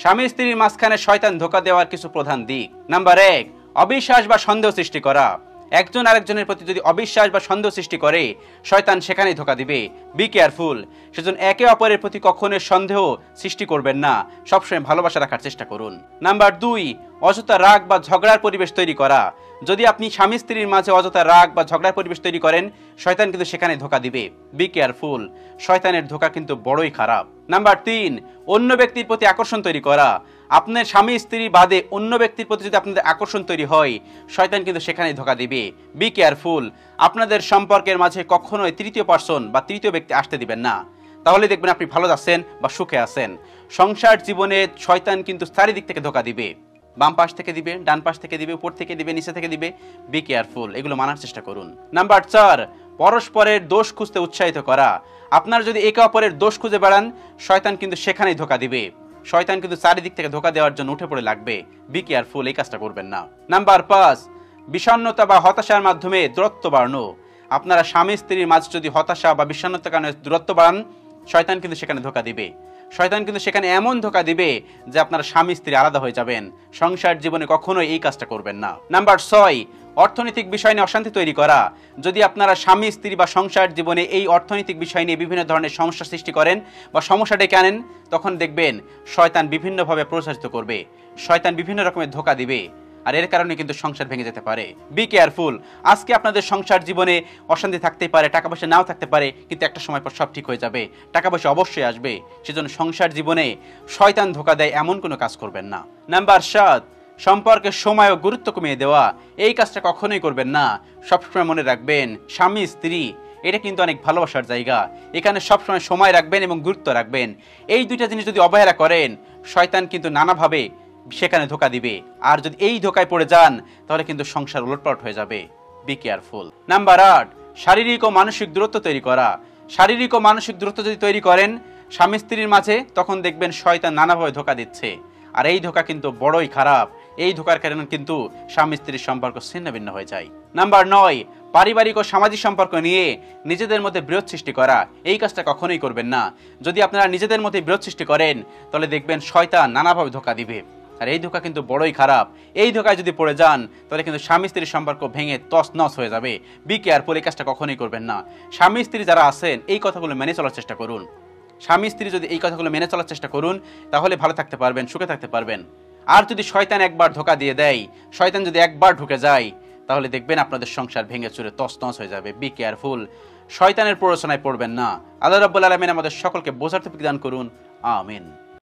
স্বামী স্ত্রীর মাঝখানে শয়তান ধোঁকা দেওয়ার কিছু প্রধান দিক। নাম্বার 1, অবিশ্বাস বা সন্দেহ সৃষ্টি করা। একজন আরেকজনের প্রতি যদি অবিশ্বাস বা সন্দেহ সৃষ্টি করে, শয়তান সেখানেই ধোঁকা দিবে। Be careful. সেজন্য একে অপরের প্রতি কখনোই সন্দেহ সৃষ্টি করবেন না, সবসময় ভালোবাসা রাখার চেষ্টা করুন। নাম্বার 2, অযথা রাগ বা ঝগড়ার পরিবেশ তৈরি করা। যদি আপনি স্বামী স্ত্রীর মাঝে অযথা রাগ বা ঝগড়ার পরিবেশ তৈরি করেন, শয়তান কিন্তু সেখানে ধোঁকা দিবে। Be careful. শয়তানের ধোঁকা কিন্তু বড়ই খারাপ। নাম্বার 3, অন্য ব্যক্তির প্রতি আকর্ষণ তৈরি করা। আপনার স্বামী স্ত্রী বাদে অন্য ব্যক্তির প্রতি যদি আপনাদের আকর্ষণ তৈরি হয়, শয়তান কিন্তু সেখানে ধোঁকা দিবে। Be careful. আপনাদের সম্পর্কের মাঝে কখনোই তৃতীয় পার্সন বা তৃতীয় ব্যক্তি আসতে দিবেন না, তাহলে দেখবেন আপনি ভালো আছেন বা সুখে আছেন। সংসার জীবনে শয়তান কিন্তু চারিদিক থেকে ধোঁকা দিবে। বাম পাশ থেকে দিবে, ডান পাশ থেকে দিবে, উপর থেকে দিবে, নিচে থেকে দিবে। Be careful. এগুলো মানার চেষ্টা করুন। নাম্বার 4, পরস্পরের দোষ খুঁজতে উৎসাহিত করা। আপনারা যদি একে অপরের দোষ খুঁজে বেড়ান, শয়তান কিন্তু সেখানেই ধোঁকা দিবে। শয়তান কিন্তু চারিদিক থেকে ধোঁকা দেওয়ার জন্য উঠে পড়ে লাগবে। Be careful. এই কাজটা করবেন না। নাম্বার 5, বিষণ্ণতা বা হতাশার মাধ্যমে দূরত্ব বাড়ানো। আপনারা স্বামী স্ত্রীর মাঝে যদি হতাশা বা বিষণ্ণতার কারণে দূরত্ব বাড়ান, শয়তান কিন্তু সেখানে ধোঁকা দিবে। শয়তান কিন্তু সেখানে এমন ধোঁকা দিবে যে আপনারা স্বামী স্ত্রী আলাদা হয়ে যাবেন। সংসার জীবনে কখনোই এই কাজটা করবেন না। নাম্বার 6, অর্থনৈতিক বিষয় নিয়ে অশান্তি তৈরি করা। যদি আপনারা স্বামী স্ত্রী বা সংসার জীবনে এই অর্থনৈতিক বিষয় নিয়ে বিভিন্ন ধরনের সমস্যা সৃষ্টি করেন বা সমস্যা ডেকে আনেন, তখন দেখবেন শয়তান বিভিন্নভাবে প্ররোচিত করবে। শয়তান বিভিন্ন রকমের ধোঁকা দিবে, আর এর কারণে কিন্তু সংসার ভেঙে যেতে পারে। Be careful. আজকে আপনাদের সংসার জীবনে অশান্তি থাকতেই পারে, টাকা পয়সা নাও থাকতে পারে, কিন্তু একটা সময় পর সব ঠিক হয়ে যাবে, টাকা পয়সা অবশ্যই আসবে। সেজন্য সংসার জীবনে শয়তান ধোঁকা দেয় এমন কোনো কাজ করবেন না। নাম্বার 7, সম্পর্কের সময় ও গুরুত্ব কমিয়ে দেওয়া। এই কাজটা কখনোই করবেন না। সবসময় মনে রাখবেন, স্বামী স্ত্রী এটা কিন্তু অনেক ভালোবাসার জায়গা। এখানে সবসময় সময় রাখবেন এবং গুরুত্ব রাখবেন। এই দুইটা জিনিস যদি অবহেলা করেন, শয়তান কিন্তু নানাভাবে সেখানে ধোঁকা দিবে। আর যদি এই ধোঁকায় পড়ে যান, তাহলে কিন্তু সংসার উলটপালট হয়ে যাবে। Be careful. নাম্বার 8, শারীরিক ও মানসিক দূরত্ব তৈরি করা। শারীরিক ও মানসিক দূরত্ব যদি তৈরি করেন স্বামী স্ত্রীর মাঝে, তখন দেখবেন শয়তান নানাভাবে ধোঁকা দিচ্ছে। আর এই ধোঁকা কিন্তু বড়ই খারাপ। এই ধোঁকার কারণে কিন্তু স্বামী স্ত্রীর সম্পর্ক ছিন্ন ভিন্ন হয়ে যায়। নাম্বার 9, পারিবারিক ও সামাজিক সম্পর্ক নিয়ে নিজেদের মধ্যে বিরোধ সৃষ্টি করা। এই কাজটা কখনোই করবেন না। যদি আপনারা নিজেদের মধ্যে বিরোধ সৃষ্টি করেন, তাহলে দেখবেন শয়তান নানাভাবে ধোঁকা দিবে। আর এই ধোঁকা কিন্তু বড়ই খারাপ। এই ধোঁকায় যদি পড়ে যান, তাহলে কিন্তু স্বামী স্ত্রীর সম্পর্ক ভেঙে তছনছ হয়ে যাবে। Be careful. এই কাজটা কখনোই করবেন না। স্বামী স্ত্রী যারা আছেন, এই কথাগুলো মেনে চলার চেষ্টা করুন। স্বামী স্ত্রী যদি এই কথাগুলো মেনে চলার চেষ্টা করুন, তাহলে ভালো থাকতে পারবেন, সুখে থাকতে পারবেন। আর যদি শয়তান একবার ধোঁকা দিয়ে দেয়, শয়তান যদি একবার ঢুকে যায়, তাহলে দেখবেন আপনাদের সংসার ভেঙে চুরে তছনছ হয়ে যাবে। Be careful. শয়তানের প্ররোচনায় পড়বেন না। আল্লাহ রাব্বুল আলামিন আমাদের সকলকে বোঝার তৌফিক দান করুন। আমিন।